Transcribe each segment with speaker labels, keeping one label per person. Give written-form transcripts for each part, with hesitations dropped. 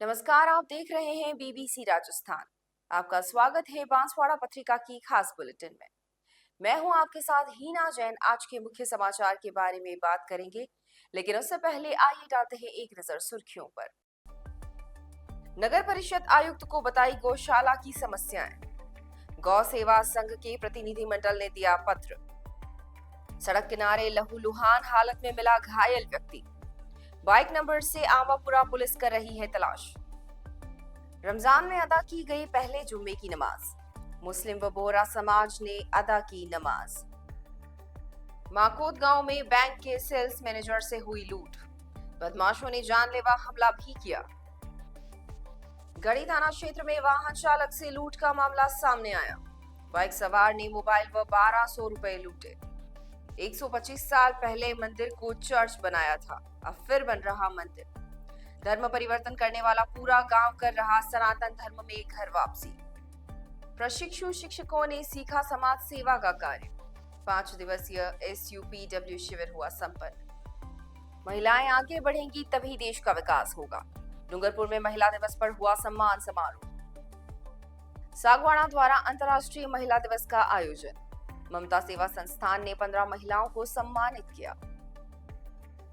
Speaker 1: नमस्कार, आप देख रहे हैं बीबीसी राजस्थान। आपका स्वागत है बांसवाड़ा पत्रिका की खास बुलेटिन में। मैं हूं आपके साथ हीना जैन। आज के मुख्य समाचार के बारे में बात करेंगे, लेकिन उससे पहले आइए डालते हैं एक नजर सुर्खियों पर। नगर परिषद आयुक्त को बताई गौशाला की समस्याएं। गौ सेवा संघ के प्रतिनिधिमंडल ने दिया पत्र। सड़क किनारे लहूलुहान हालत में मिला घायल व्यक्ति। बाइक नंबर से आमापुरा पुलिस कर रही है तलाश। रमजान में अदा की गई पहले जुम्मे की नमाज। मुस्लिम व बोहरा समाज ने अदा की नमाज। माकोद गांव में बैंक के सेल्स मैनेजर से हुई लूट। बदमाशों ने जानलेवा हमला भी किया। गढ़ी थाना क्षेत्र में वाहन चालक से लूट का मामला सामने आया। बाइक सवार ने मोबाइल व 1200 रुपए लूटे। 125 साल पहले मंदिर को चर्च बनाया था, अब फिर बन रहा मंदिर। धर्म परिवर्तन करने वाला पूरा गांव कर रहा सनातन धर्म में घर वापसी। प्रशिक्षु शिक्षकों ने सीखा समाज सेवा का कार्य। 5 दिवसीय SUPW शिविर हुआ संपन्न। महिलाएं आगे बढ़ेंगी तभी देश का विकास होगा। डूंगरपुर में महिला दिवस पर हुआ सम्मान समारोह। सागवाड़ा द्वारा अंतर्राष्ट्रीय महिला दिवस का आयोजन। ममता सेवा संस्थान ने 15 महिलाओं को सम्मानित किया।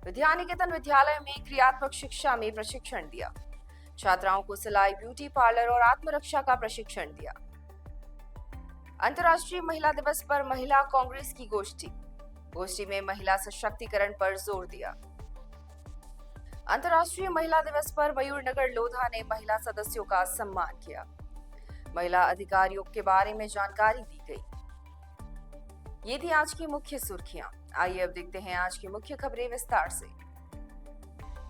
Speaker 1: विद्यानिकेतन विद्यालय में क्रियात्मक शिक्षा में प्रशिक्षण दिया। छात्राओं को सिलाई, ब्यूटी पार्लर और आत्मरक्षा का प्रशिक्षण दिया। अंतर्राष्ट्रीय महिला दिवस पर महिला कांग्रेस की गोष्ठी में महिला सशक्तिकरण पर जोर दिया। अंतर्राष्ट्रीय महिला दिवस पर मयूरनगर लोधा ने महिला सदस्यों का सम्मान किया। महिला अधिकारियों के बारे में जानकारी दी गई। ये थी आज की मुख्य सुर्खियां। आइए अब देखते हैं आज की मुख्य खबरें विस्तार से।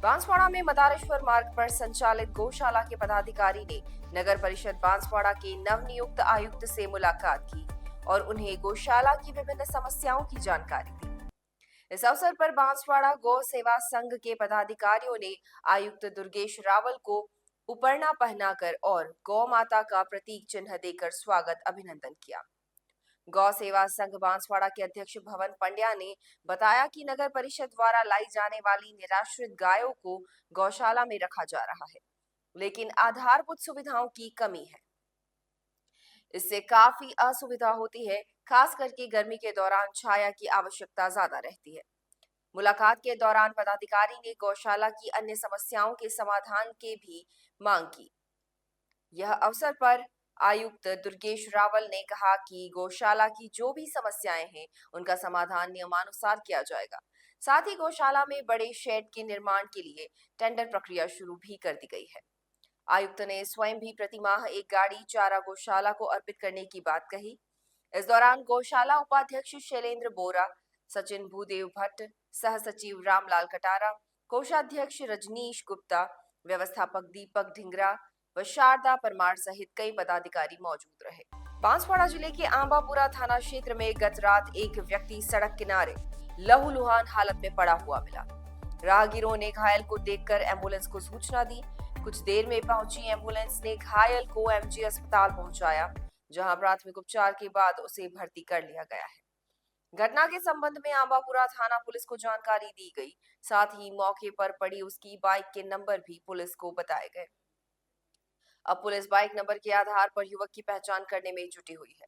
Speaker 1: बांसवाड़ा में मदारेश्वर मार्ग पर संचालित गौशाला के पदाधिकारी ने नगर परिषद बांसवाड़ा के नवनियुक्त आयुक्त से मुलाकात की और उन्हें गौशाला की विभिन्न समस्याओं की जानकारी दी। इस अवसर पर बांसवाड़ा गौ सेवा संघ के पदाधिकारियों ने आयुक्त दुर्गेश रावल को उपरना पहनाकर और गौ माता का प्रतीक चिन्ह देकर स्वागत अभिनंदन किया। गौ सेवा संघ बांसवाड़ा के अध्यक्ष भवन पंड्या ने बताया कि नगर परिषद द्वारा लाई जाने वाली निराश्रित गायों को गौशाला में रखा जा रहा है, लेकिन आधारभूत सुविधाओं की कमी है। इससे काफी असुविधा होती है, खास करके गर्मी के दौरान छाया की आवश्यकता ज्यादा रहती है। मुलाकात के दौरान पदाधिकारी ने गौशाला की अन्य समस्याओं के समाधान की भी मांग की। यह अवसर पर आयुक्त दुर्गेश रावल ने कहा कि गौशाला की जो भी समस्याएं हैं उनका समाधान नियमानुसार किया जाएगा। साथ ही गौशाला में बड़े शेड के निर्माण के लिए टेंडर प्रक्रिया शुरू भी कर दी गई है। आयुक्त ने स्वयं भी प्रतिमाह एक गाड़ी चारा गौशाला को अर्पित करने की बात कही। इस दौरान गौशाला उपाध्यक्ष शैलेंद्र बोरा, सचिन भूदेव भट्ट, सह सचिव रामलाल कटारा, कोषाध्यक्ष रजनीश गुप्ता, व्यवस्थापक दीपक ढिंगरा व शारदा परमार सहित कई पदाधिकारी मौजूद रहे। बांसवाड़ा जिले के आंबापुरा थाना क्षेत्र में गत रात एक व्यक्ति सड़क किनारे लहूलुहान हालत में पड़ा हुआ मिला। राहगीरों ने घायल को देखकर एम्बुलेंस को सूचना दी। कुछ देर में पहुंची एम्बुलेंस ने घायल को MG अस्पताल पहुंचाया, जहां प्राथमिक उपचार के बाद उसे भर्ती कर लिया गया है। घटना के संबंध में आंबापुरा थाना पुलिस को जानकारी दी गई। साथ ही मौके पर पड़ी उसकी बाइक के नंबर भी पुलिस को बताए गए। अब पुलिस बाइक नंबर के आधार पर युवक की पहचान करने में जुटी हुई है।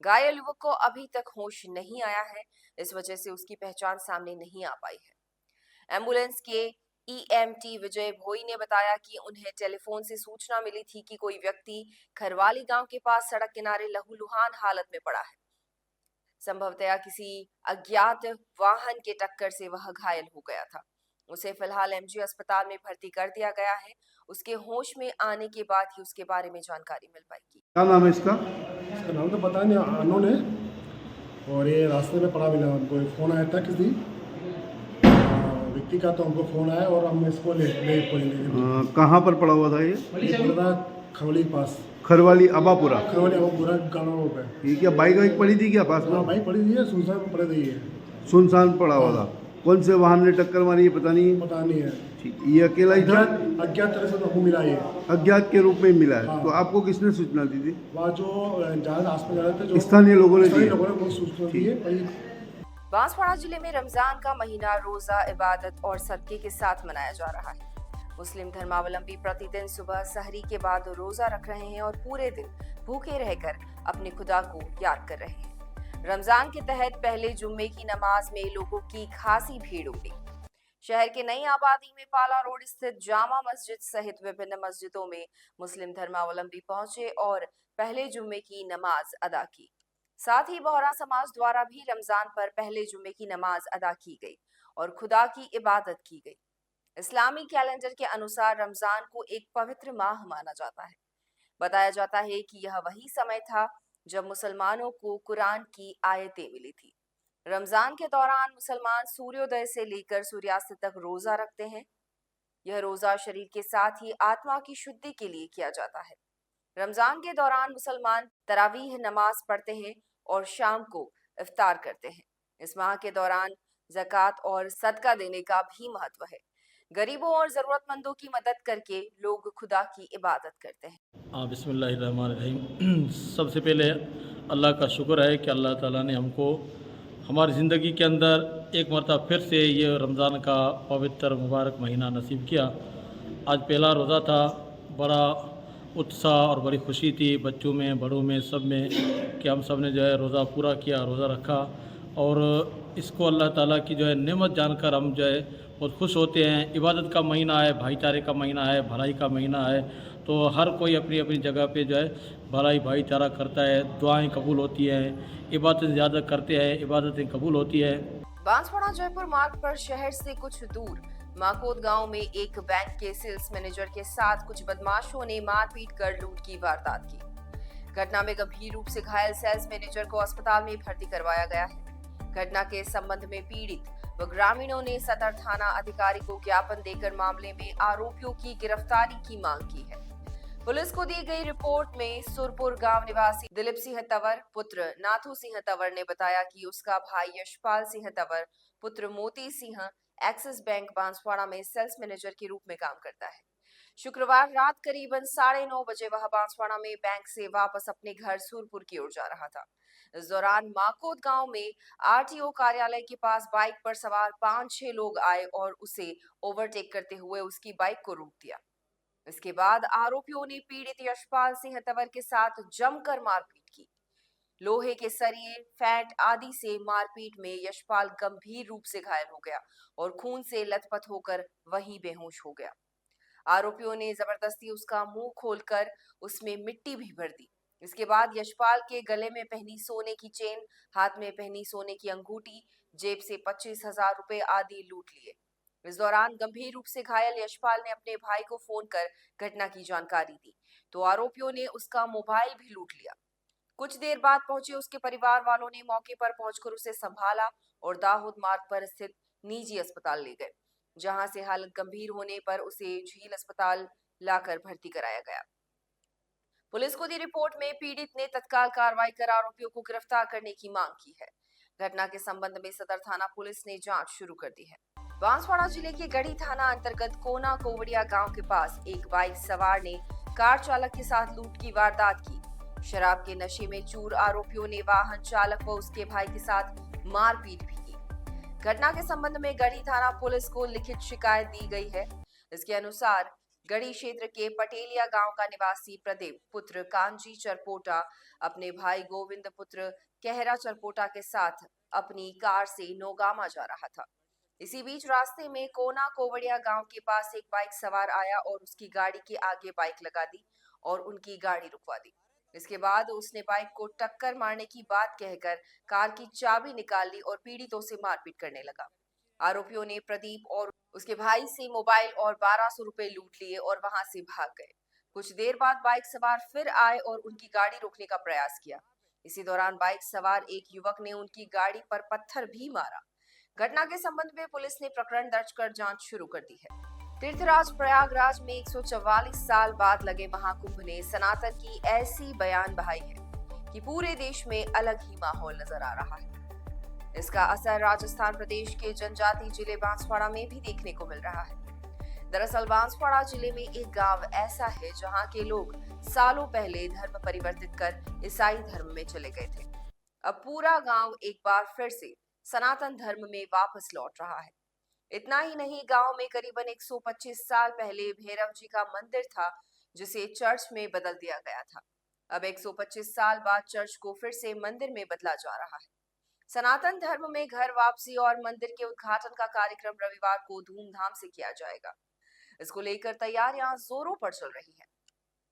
Speaker 1: घायल युवक को अभी तक होश नहीं आया है, इस वजह से उसकी पहचान सामने नहीं आ पाई है। एम्बुलेंस के EMT विजय भोई ने बताया कि उन्हें टेलीफोन से सूचना मिली थी कि कोई व्यक्ति खरवाली गांव के पास सड़क किनारे लहूलुहान हालत में पड़ा है। संभवतया किसी अज्ञात वाहन के टक्कर से वह घायल हो गया था। उसे फिलहाल MG अस्पताल में भर्ती कर दिया गया है। उसके होश में आने के बाद ही उसके बारे में जानकारी मिल पाएगी।
Speaker 2: क्या नाम है इसका?
Speaker 3: इसका नाम तो पता नहीं, अननोन है। और ये रास्ते में पड़ा मिला, हमको फोन आया था किसी व्यक्ति का, तो हमको फोन आया और हम इसको ले
Speaker 2: कहाँ पर पड़ा हुआ था ये?
Speaker 3: खवली पास,
Speaker 2: खरवाली अबापुरा
Speaker 3: गाँव पे।
Speaker 2: ये क्या बाइक वाइक पड़ी थी क्या पास में?
Speaker 3: बाइक पड़ी थी, सुनसान पड़ रही है।
Speaker 2: सुनसान पड़ा हुआ था। कौन से वाहन ने टक्कर मारी है पता नहीं
Speaker 3: है।
Speaker 2: ठीक, ये अकेला ही था?
Speaker 3: अज्ञात तरह से हमको मिला, ये
Speaker 2: अज्ञात के रूप में मिला है।
Speaker 3: हाँ।
Speaker 2: तो आपको किसने सूचना दी थी?
Speaker 3: वहाँ जो आसपास जा रहे थे, जो
Speaker 2: स्थानीय लोगों ने
Speaker 3: सूचना दी है।
Speaker 1: बांसवाड़ा जिले में रमजान का महीना रोजा, इबादत और सदके के साथ मनाया जा रहा है। मुस्लिम धर्मावलंबी प्रतिदिन सुबह सहरी के बाद रोजा रख रहे हैं और पूरे दिन भूखे रहकर अपने खुदा को याद कर रहे हैं। रमजान के तहत पहले जुम्मे की नमाज में लोगों की खासी भीड़ उमड़ी। शहर के नई आबादी में पाला रोड स्थित जामा मस्जिद सहित विभिन्न मस्जिदों में मुस्लिम धर्मावलंबी पहुंचे और पहले जुम्मे की नमाज अदा की। साथ ही बोहरा समाज द्वारा भी रमजान पर पहले जुम्मे की नमाज अदा की गई और खुदा की इबादत की गई। इस्लामी कैलेंडर के अनुसार रमजान को एक पवित्र माह माना जाता है। बताया जाता है कि यह वही समय था जब मुसलमानों को कुरान की आयतें मिली थी। रमजान के दौरान मुसलमान सूर्योदय से लेकर सूर्यास्त तक रोजा रखते हैं। यह रोजा शरीर के साथ ही आत्मा की शुद्धि के लिए किया जाता है। रमजान के दौरान मुसलमान तरावीह नमाज पढ़ते हैं और शाम को इफ्तार करते हैं। इस माह के दौरान ज़कात और सदका देने का भी महत्व है। गरीबों और ज़रूरतमंदों की मदद करके लोग खुदा की इबादत करते हैं।
Speaker 4: बिस्मिल्लाहिर्रहमानिर्रहीम। सबसे पहले अल्लाह का शुक्र है कि अल्लाह ताला ने हमको हमारी ज़िंदगी के अंदर एक मरतबा फिर से ये रमज़ान का पवित्र मुबारक महीना नसीब किया। आज पहला रोज़ा था, बड़ा उत्साह और बड़ी खुशी थी बच्चों में, बड़ों में, सब में कि हम सब ने जो है रोज़ा पूरा किया, रोज़ा रखा। और इसको अल्लाह ताला की जो है नेमत जानकर हम जो है बहुत खुश होते हैं। इबादत का महीना है, भाईचारे का महीना है, भलाई का महीना है, तो हर कोई अपनी अपनी जगह पे जो है भलाई भाईचारा करता है, दुआएं कबूल होती हैं, इबादतें ज़्यादा करते हैं, इबादतें कबूल होती है।
Speaker 1: बांसवाड़ा जयपुर मार्ग पर शहर से कुछ दूर माकोद गांव में एक बैंक के सेल्स मैनेजर के साथ कुछ बदमाशों ने मारपीट कर लूट की वारदात की। घटना में गंभीर रूप से घायल सेल्स मैनेजर को अस्पताल में भर्ती करवाया गया है। घटना के संबंध में पीड़ित व ग्रामीणों ने सदर थाना अधिकारी को ज्ञापन देकर मामले में आरोपियों की गिरफ्तारी की मांग की है। पुलिस को दी गई रिपोर्ट में सुरपुर गांव निवासी दिलीप सिंह तंवर पुत्र नाथू सिंह तंवर ने बताया कि उसका भाई यशपाल सिंह तंवर पुत्र मोती सिंह एक्सिस बैंक बांसवाड़ा में सेल्स मैनेजर के रूप में काम करता है। शुक्रवार रात करीबन 9:30 बजे वह बांसवाड़ा में बैंक से वापस अपने घर सुरपुर की ओर जा रहा था। इस दौरान माकोद गांव में आरटीओ कार्यालय के पास बाइक पर सवार 5-6 लोग आए और उसे ओवरटेक करते हुए उसकी बाइक को रोक दिया। इसके बाद आरोपियों ने पीड़ित यशपाल सिंह तंवर के साथ जमकर मारपीट की। लोहे के सरिये, फैट आदि से मारपीट में यशपाल गंभीर रूप से घायल हो गया और खून से लथपथ होकर वहीं बेहोश हो गया। आरोपियों ने जबरदस्ती उसका मुंह खोलकर उसमें मिट्टी भी भर दी। इसके बाद यशपाल के गले में पहनी सोने की चेन, हाथ में पहनी सोने की अंगूठी, जेब से 25,000 रुपए आदि लूट लिए। इस दौरान गंभीर रूप से घायल यशपाल ने अपने भाई को फोन कर घटना की जानकारी दी, तो आरोपियों ने उसका मोबाइल भी लूट लिया। कुछ देर बाद पहुंचे उसके परिवार वालों ने मौके पर पहुंचकर उसे संभाला और दाहोद मार्ग पर स्थित निजी अस्पताल ले गए, जहां से हालत गंभीर होने पर उसे झील अस्पताल लाकर भर्ती कराया गया। पुलिस को दी रिपोर्ट में पीड़ित ने तत्काल कार्रवाई कर आरोपियों को गिरफ्तार करने की मांग की है। घटना के संबंध में सदर थाना पुलिस ने जांच शुरू कर दी है। बांसवाड़ा जिले के गढ़ी थाना अंतर्गत कोना कोवड़िया गांव के पास एक बाइक सवार ने कार चालक के साथ लूट की वारदात की। शराब के नशे में चूर आरोपियों ने वाहन चालक व उसके भाई के साथ मारपीट भी की। घटना के संबंध में गढ़ी थाना पुलिस को लिखित शिकायत दी गई है। इसके अनुसार गढ़ी क्षेत्र के पटेलिया गांव का निवासी प्रदीप पुत्र कांजी चरपोटा अपने भाई गोविंद पुत्र कहरा चरपोटा के साथ अपनी कार से नौगामा जा रहा था। इसी बीच रास्ते में कोना कोवड़िया गांव के पास एक बाइक सवार आया और उसकी गाड़ी के आगे बाइक लगा दी और उनकी गाड़ी रुकवा दी। इसके बाद उसने बाइक को टक्कर मारने की बात कहकर कार की चाबी निकाल ली और पीड़ितों से मारपीट करने लगा। आरोपियों ने प्रदीप और उसके भाई से मोबाइल और 1200 रुपए लूट लिए और वहां से भाग गए। कुछ देर बाद बाइक सवार फिर आए और उनकी गाड़ी रोकने का प्रयास किया। इसी दौरान बाइक सवार एक युवक ने उनकी गाड़ी पर पत्थर भी मारा। घटना के संबंध में पुलिस ने प्रकरण दर्ज कर जांच शुरू कर दी है। तीर्थराज प्रयागराज में 144 साल बाद लगे महाकुंभ ने सनातन की ऐसी बयान बहाई है कि पूरे देश में अलग ही माहौल नजर आ रहा है। इसका असर राजस्थान प्रदेश के जनजातीय जिले बांसवाड़ा में भी देखने को मिल रहा है। दरअसल बांसवाड़ा जिले में एक गांव ऐसा है जहां के लोग सालों पहले धर्म परिवर्तित कर ईसाई धर्म में चले गए थे। अब पूरा गांव एक बार फिर से सनातन धर्म में वापस लौट रहा है। इतना ही नहीं, गांव में करीबन 125 साल पहले भैरव जी का मंदिर था, जिसे चर्च में बदल दिया गया था। अब 125 साल बाद चर्च को फिर से मंदिर में बदला जा रहा है। सनातन धर्म में घर वापसी और मंदिर के उद्घाटन का कार्यक्रम रविवार को धूमधाम से किया जाएगा। इसको लेकर तैयारियां जोरों पर चल रही हैं।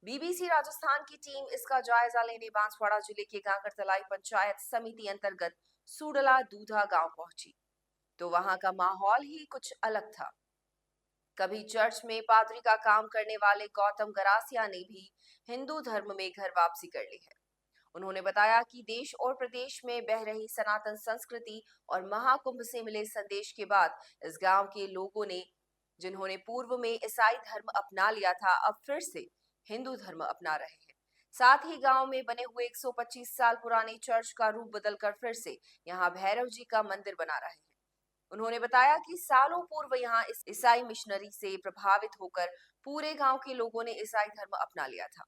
Speaker 1: बीबीसी राजस्थान की टीम इसका जायजा लेने बांसवाड़ा जिले के गांगरतलाई पंचायत समिति अंतर्गत सूडला दूधा गांव पहुंची, तो वहां का माहौल ही कुछ अलग था। कभी चर्च में पादरी का काम करने वाले गौतम गरासिया ने भी हिंदू धर्म में घर वापसी कर ली है। उन्होंने बताया कि देश और प्रदेश में बह रही सनातन संस्कृति और महाकुंभ से मिले संदेश के बाद इस गांव के लोगों ने, जिन्होंने पूर्व में ईसाई धर्म अपना लिया था, अब फिर से हिंदू धर्म अपना रहे हैं। साथ ही गांव में बने हुए 125 साल पुराने चर्च का रूप बदलकर फिर से यहां भैरव जी का मंदिर बना रहे हैं। उन्होंने बताया कि सालों पूर्व यहां इस ईसाई मिशनरी से प्रभावित होकर पूरे गांव के लोगों ने ईसाई धर्म अपना लिया था,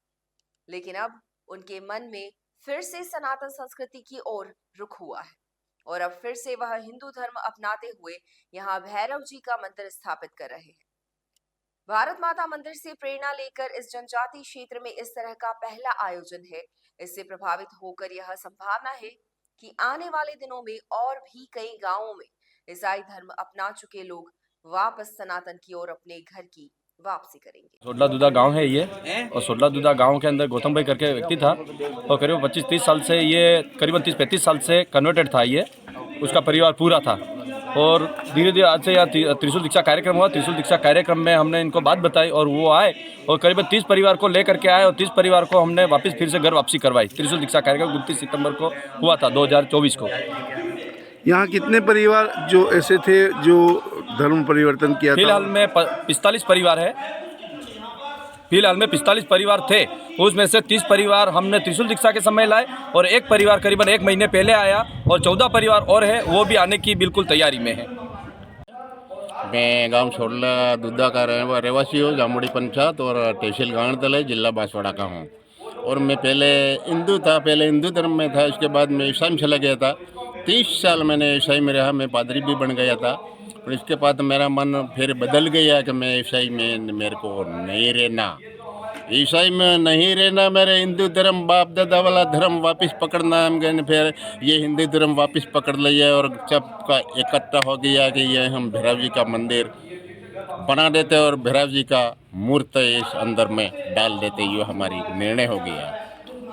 Speaker 1: लेकिन अब उनके मन में फिर से सनातन संस्कृति की ओर रुख हुआ है और अब फिर से वह हिंदू धर्म अपनाते हुए यहाँ भैरव जी का मंदिर स्थापित कर रहे हैं। भारत माता मंदिर से प्रेरणा लेकर इस जनजातीय क्षेत्र में इस तरह का पहला आयोजन है। इससे प्रभावित होकर यह संभावना है कि आने वाले दिनों में और भी कई गांवों में ईसाई धर्म अपना चुके लोग वापस सनातन की ओर अपने घर की वापसी करेंगे।
Speaker 5: सोडला दूधा गांव है ये, और सोडला दूधा गांव के अंदर गौतम भाई करके व्यक्ति था और करीब 25-30 साल से ये, करीबन 30-35 साल से कन्वर्टेड था ये, उसका परिवार पूरा था। और धीरे धीरे आज से यहाँ त्रिशूल दीक्षा कार्यक्रम हुआ। त्रिशूल दीक्षा कार्यक्रम में हमने इनको बात बताई और वो आए और करीबन 30 परिवार को लेकर के आए और 30 परिवार को हमने वापस फिर से घर वापसी करवाई। त्रिशूल दीक्षा कार्यक्रम 29 सितंबर को हुआ था 2024 को।
Speaker 2: यहाँ कितने परिवार जो ऐसे थे जो धर्म परिवर्तन किया था?
Speaker 5: फिलहाल में 45 परिवार है। फिलहाल में 45 परिवार थे, उसमें से 30 परिवार हमने त्रिशूल दीक्षा के समय लाए और एक परिवार करीबन 1 महीने पहले आया और 14 परिवार और है, वो भी आने की बिल्कुल तैयारी में है।
Speaker 6: मैं गांव सोडला दूधा का रहवासी हूँ, जामुड़ी पंचायत और तहसील गांगरतलाई जिला बांसवाड़ा का हूँ। और मैं पहले हिंदू था, पहले हिंदू धर्म में था, इसके बाद मैं ईसाई में चला गया था। 30 साल मैंने ईसाई में रहा, मैं पादरी भी बन गया था। और इसके बाद मेरा मन फिर बदल गया कि मैं ईसाई में मेरे को नहीं रहना, ईसाई में नहीं रहना, मेरे हिंदू धर्म बाप दादा वाला धर्म वापस पकड़ना। हम गए फिर ये हिंदू धर्म वापस पकड़ लिया और सबका इकट्ठा हो गया कि ये हम भैरव जी का मंदिर बना देते और भैरव जी का मूर्ति इस अंदर में डाल देते, ये हमारी निर्णय हो गया।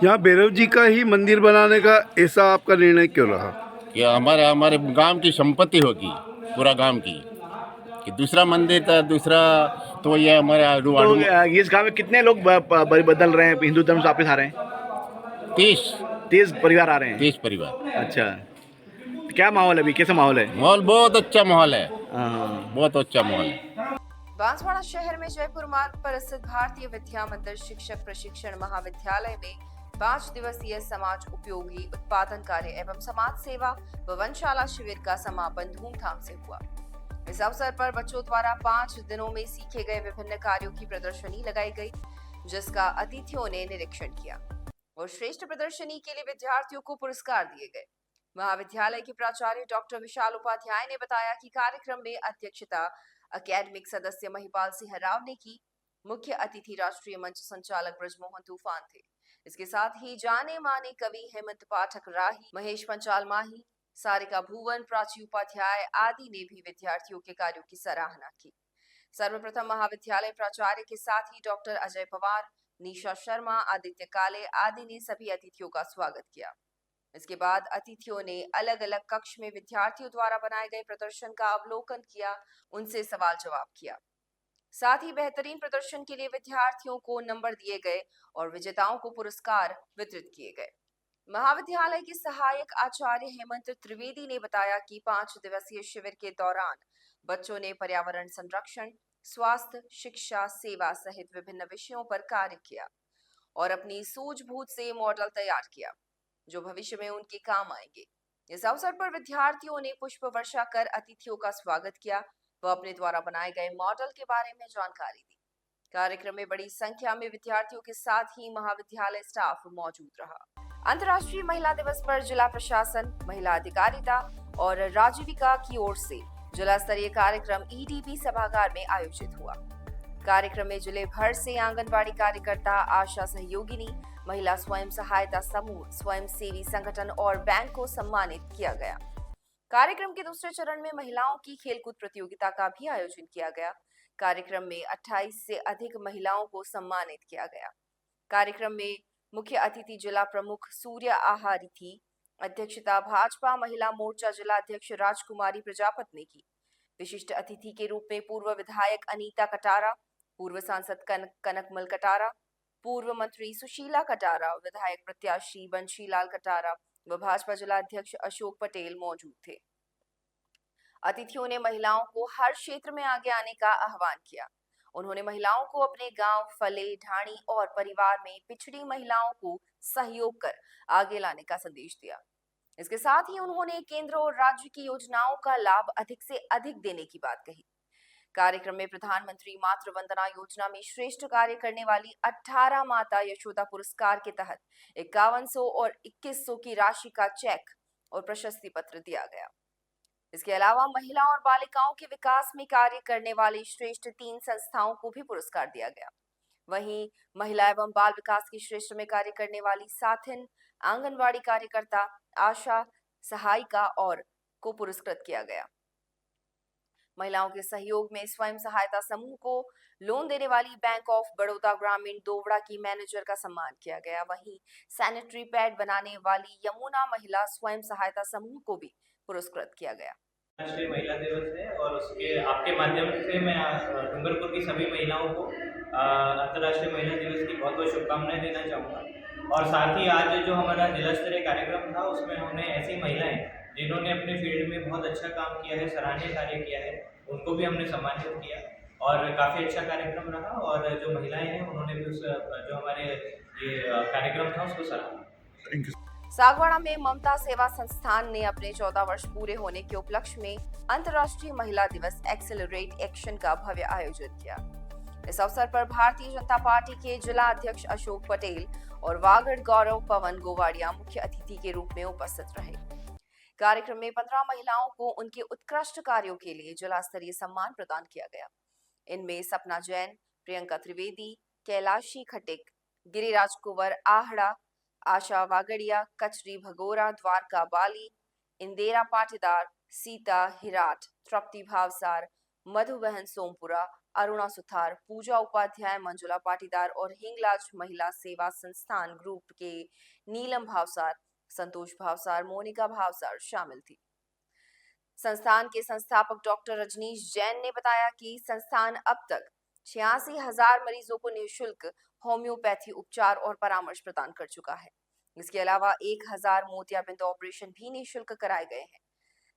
Speaker 2: यहाँ भैरव जी का ही मंदिर बनाने का ऐसा आपका निर्णय क्यों रहा?
Speaker 6: कि हमारे गांव की संपत्ति होगी, पूरा गांव की, कि दूसरा मंदिर था, दूसरा तो ये हमारे
Speaker 7: तो इस गांव में कितने लोग बदल रहे हैं, हिंदू धर्म से वापस आ रहे हैं? 30 परिवार आ रहे हैं।
Speaker 6: 30 परिवार।
Speaker 7: अच्छा, क्या माहौल है अभी, कैसा माहौल है?
Speaker 6: माहौल बहुत अच्छा माहौल है,
Speaker 7: हाँ।
Speaker 6: बहुत अच्छा माहौल है।
Speaker 1: बांसवाड़ा शहर में जयपुर मार्ग पर स्थित भारतीय विद्या मंदिर शिक्षक प्रशिक्षण महाविद्यालय में 5 दिवसीय समाज उपयोगी उत्पादन कार्य एवं समाज सेवा व वनशाला शिविर का समापन धूमधाम से हुआ। इस अवसर पर बच्चों द्वारा 5 दिनों में सीखे गए विभिन्न कार्यों की प्रदर्शनी लगाई गई, जिसका अतिथियों ने निरीक्षण किया और श्रेष्ठ प्रदर्शनी के लिए विद्यार्थियों को पुरस्कार दिए गए। महाविद्यालय के प्राचार्य डॉक्टर विशाल उपाध्याय ने बताया कि कार्यक्रम में अध्यक्षता अकेडमिक सदस्य महिपाल सिंह राव ने की। मुख्य अतिथि राष्ट्रीय मंच संचालक ब्रजमोहन तूफान थे। इसके साथ ही जाने माने कवि हेमंत पाठक राही, महेश पंचाल माही, सारिका भुवन, प्राची उपाध्याय आदि ने भी विद्यार्थियों के कार्यों की सराहना की। सर्वप्रथम महाविद्यालय प्राचार्य के साथ ही डॉक्टर अजय पवार, निशा शर्मा, आदित्य काले आदि ने सभी अतिथियों का स्वागत किया। इसके बाद अतिथियों ने अलग अलग कक्ष में विद्यार्थियों द्वारा बनाए गए प्रदर्शन का अवलोकन किया, उनसे सवाल जवाब किया। साथ ही बेहतरीन प्रदर्शन के लिए विद्यार्थियों को नंबर दिए गए और विजेताओं को पुरस्कार वितरित किए गए। महाविद्यालय के सहायक आचार्य हेमंत त्रिवेदी ने बताया कि 5 दिवसीय शिविर के दौरान बच्चों ने पर्यावरण संरक्षण, स्वास्थ्य, शिक्षा, सेवा सहित विभिन्न विषयों पर कार्य किया और अपनी सूझबूझ से मॉडल तैयार किया, जो भविष्य में उनके काम आएंगे। इस अवसर पर विद्यार्थियों ने पुष्प वर्षा कर अतिथियों का स्वागत किया व अपने द्वारा बनाए गए मॉडल के बारे में जानकारी दी। कार्यक्रम में बड़ी संख्या में विद्यार्थियों के साथ ही महाविद्यालय स्टाफ मौजूद रहा। अंतर्राष्ट्रीय महिला दिवस पर जिला प्रशासन, महिला अधिकारिता और राजीविका की ओर से जिला स्तरीय कार्यक्रम ईडीपी सभागार में आयोजित हुआ। कार्यक्रम में जिले भर से आंगनबाड़ी कार्यकर्ता, आशा सहयोगिनी, महिला स्वयं सहायता समूह, स्वयं सेवी संगठन और बैंक को सम्मानित किया गया। कार्यक्रम के दूसरे चरण में महिलाओं की खेलकूद प्रतियोगिता का भी आयोजन किया गया। कार्यक्रम में 28 से अधिक महिलाओं को सम्मानित किया गया। कार्यक्रम में मुख्य अतिथि जिला प्रमुख सूर्य आहारी थी। अध्यक्षता भाजपा महिला मोर्चा जिला अध्यक्ष राजकुमारी प्रजापत ने की। विशिष्ट अतिथि के रूप में पूर्व विधायक अनीता कटारा, पूर्व सांसद कनकमल कटारा, पूर्व मंत्री सुशीला कटारा, विधायक प्रत्याशी बंशीलाल कटारा व भाजपा जिला अध्यक्ष अशोक पटेल मौजूद थे। अतिथियों ने महिलाओं को हर क्षेत्र में आगे आने का आह्वान किया। उन्होंने महिलाओं को अपने गांव, फले, ढाणी और परिवार में पिछड़ी महिलाओं को सहयोग कर आगे लाने का संदेश दिया। इसके साथ ही उन्होंने केंद्र और राज्य की योजनाओं का लाभ अधिक से अधिक देने की बात कही। कार्यक्रम में प्रधानमंत्री मातृ वंदना योजना में श्रेष्ठ कार्य करने वाली 18 माता यशोदा पुरस्कार के तहत 5100 और 2100 की राशि का चेक और प्रशस्ति पत्र दिया गया। इसके अलावा महिला और बालिकाओं के विकास में कार्य करने वाली श्रेष्ठ 3 संस्थाओं को भी पुरस्कार दिया गया। वहीं महिला एवं बाल विकास के क्षेत्र में कार्य करने वाली साथिन, आंगनवाड़ी कार्यकर्ता, आशा सहायिका और को पुरस्कृत किया गया। महिलाओं के सहयोग में स्वयं सहायता समूह को लोन देने वाली बैंक ऑफ बड़ौदा ग्रामीण दोवड़ा की मैनेजर का सम्मान किया गया। वहीं सैनिटरी पैड बनाने वाली यमुना महिला स्वयं सहायता समूह को भी पुरस्कृत किया गया।
Speaker 8: राष्ट्रीय महिला दिवस है और उसके आपके माध्यम से मैं डूंगरपुर की सभी महिलाओं को अंतर्राष्ट्रीय महिला दिवस की बहुत बहुत शुभकामनाएं देना चाहूँगा। और साथ ही आज जो हमारा जिला स्तरीय कार्यक्रम था उसमें हमने ऐसी महिलाएं जिन्होंने अपने फील्ड में बहुत अच्छा काम किया है, सराहनीय कार्य किया है, उनको भी हमने सम्मानित किया और काफ़ी अच्छा कार्यक्रम रहा। और जो महिलाएं हैं उन्होंने भी उस जो हमारे ये कार्यक्रम था उसको सराहा।
Speaker 1: सागवाड़ा में ममता सेवा संस्थान ने अपने 14 वर्ष पूरे होने के उपलक्ष्य में अंतर्राष्ट्रीय महिला दिवस एक्सेलरेट एक्शन का भव्य आयोजन किया। इस अवसर पर भारतीय जनता पार्टी के जिला अध्यक्ष अशोक पटेल और वागड़ गौरव पवन गोवाड़िया मुख्य अतिथि के रूप में उपस्थित रहे। कार्यक्रम में 15 महिलाओं को उनके उत्कृष्ट कार्यों के लिए जिला स्तरीय सम्मान प्रदान किया गया। इनमें सपना जैन, प्रियंका त्रिवेदी, कैलाशी खटिक, गिरिराज कुंवर आहड़ा, आशा वागड़िया, कचरी भगोरा, द्वारका बाली, इंदिरा पाटीदार, सीता हिराट, तृप्ति भावसार, मधुबहन सोमपुरा, अरुणा सुथार, पूजा उपाध्याय, मंजुला पाटीदार और हिंगलाज महिला सेवा संस्थान ग्रुप के नीलम भावसार, संतोष भावसार, मोनिका भावसार शामिल थी। संस्थान के संस्थापक डॉक्टर रजनीश जैन ने बताया कि संस्थान अब तक 86,000 मरीजों को निःशुल्क होम्योपैथी उपचार और परामर्श प्रदान कर चुका है। इसके अलावा 1000 मोतियाबिंद ऑपरेशन भी निःशुल्क कराए गए हैं।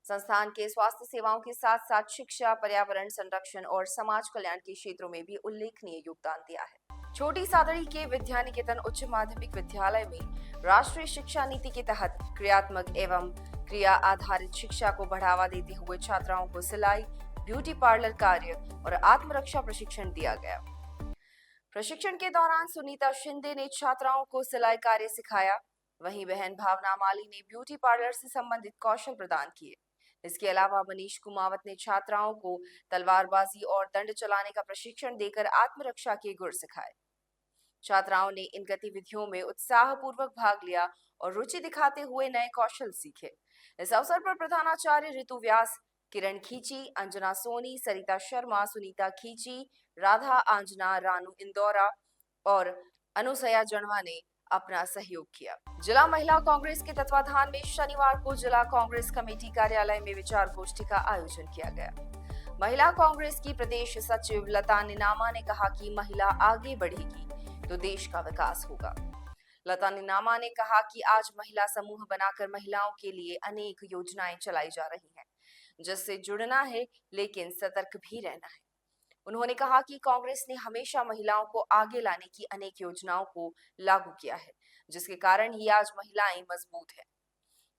Speaker 1: संस्थान के स्वास्थ्य सेवाओं के साथ साथ शिक्षा, पर्यावरण संरक्षण और समाज कल्याण के क्षेत्रों में भी उल्लेखनीय योगदान दिया है। छोटी सादड़ी के विद्यानिकेतन उच्च माध्यमिक विद्यालय में राष्ट्रीय शिक्षा नीति के तहत क्रियात्मक एवं क्रिया आधारित शिक्षा को बढ़ावा देते हुए छात्राओं को सिलाई, ब्यूटी पार्लर कार्य और आत्मरक्षा प्रशिक्षण दिया गया। प्रशिक्षण के दौरान सुनीता शिंदे ने छात्राओं को सिलाई कार्य सिखाया। वहीं बहन भावना माली ने ब्यूटी पार्लर से संबंधित कौशल प्रदान किए। इसके अलावा मनीष कुमावत ने छात्राओं को तलवारबाजी और दंड चलाने का प्रशिक्षण देकर आत्मरक्षा के गुर सिखाए। छात्राओं ने इन गतिविधियों में उत्साहपूर्वक भाग लिया और रुचि दिखाते हुए नए कौशल सीखे। इस अवसर पर प्रधानाचार्य ऋतु व्यास, किरण खींची, अंजना सोनी, सरिता शर्मा, सुनीता खींची, राधा आंजना, रानू इंदौरा और अनुसया जड़वा ने अपना सहयोग किया। जिला महिला कांग्रेस के तत्वाधान में शनिवार को जिला कांग्रेस कमेटी कार्यालय में विचार गोष्ठी का आयोजन किया गया। महिला कांग्रेस की प्रदेश सचिव लता निनामा ने कहा कि महिला आगे बढ़ेगी तो देश का विकास होगा। लता निनामा ने कहा कि आज महिला समूह बनाकर महिलाओं के लिए अनेक योजनाएं चलाई जा रही हैं, जिससे जुड़ना है लेकिन सतर्क भी रहना है। उन्होंने कहा कि कांग्रेस ने हमेशा महिलाओं को आगे लाने की अनेक योजनाओं को लागू किया है, जिसके कारण ही आज महिलाएं मजबूत हैं।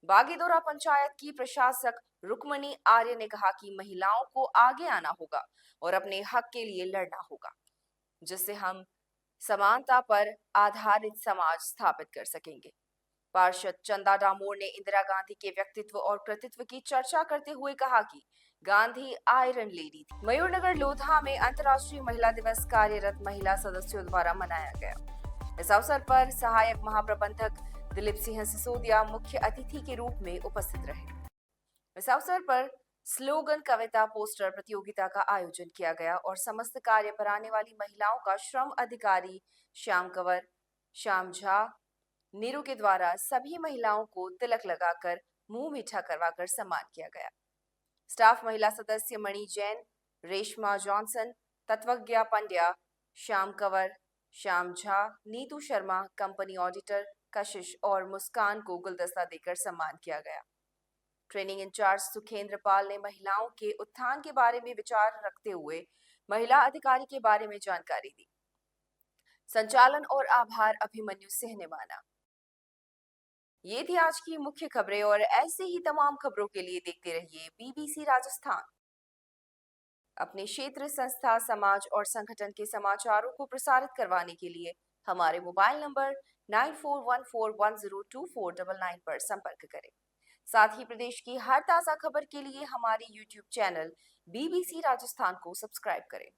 Speaker 1: बागीदोरा पंचायत की प्रशासक रुक्मणी आर्य ने कहा कि महिलाओं को आगे आना होगा और अपने हक के लिए लड़ना होगा, जिससे हम समानता पर आधारित समाज स्थापित कर सकेंगे। पार्षद चंदा डामोर ने इंदिरा गांधी के व्यक्तित्व और कृतित्व की चर्चा करते हुए कहा कि गांधी आयरन लेडी थी। मयूरनगर लोधा में अंतर्राष्ट्रीय महिला दिवस कार्यरत महिला सदस्यों द्वारा मनाया गया। इस अवसर पर सहायक महाप्रबंधक दिलीप सिंह सिसोदिया मुख्य अतिथि के रूप में उपस्थित रहे। इस अवसर पर स्लोगन, कविता, पोस्टर प्रतियोगिता का आयोजन किया गया और समस्त कार्य पर आने वाली महिलाओं का श्रम अधिकारी श्याम कंवर, श्याम झा, नीरू के द्वारा सभी महिलाओं को तिलक लगाकर मुंह मीठा करवाकर सम्मान किया गया। स्टाफ महिला सदस्य Mani Jain, Reshma Johnson, Tatvagya Pandya, Shyam Kanwar, Shyam Jha, Neetu Sharma, company auditor Kashish और मुस्कान को गुलदस्ता देकर सम्मान किया गया। ट्रेनिंग इंचार्ज सुखेंद्र पाल ने महिलाओं के उत्थान के बारे में विचार रखते हुए महिला अधिकारी के बारे में जानकारी दी। संचालन और आभार अभिमन्यु सिंह ने माना। ये थी आज की मुख्य खबरें और ऐसे ही तमाम खबरों के लिए देखते रहिए बीबीसी राजस्थान। अपने क्षेत्र, संस्था, समाज और संगठन के समाचारों को प्रसारित करवाने के लिए हमारे मोबाइल नंबर 9414102499 पर संपर्क करें। साथ ही प्रदेश की हर ताजा खबर के लिए हमारे YouTube चैनल बीबीसी राजस्थान को सब्सक्राइब करें।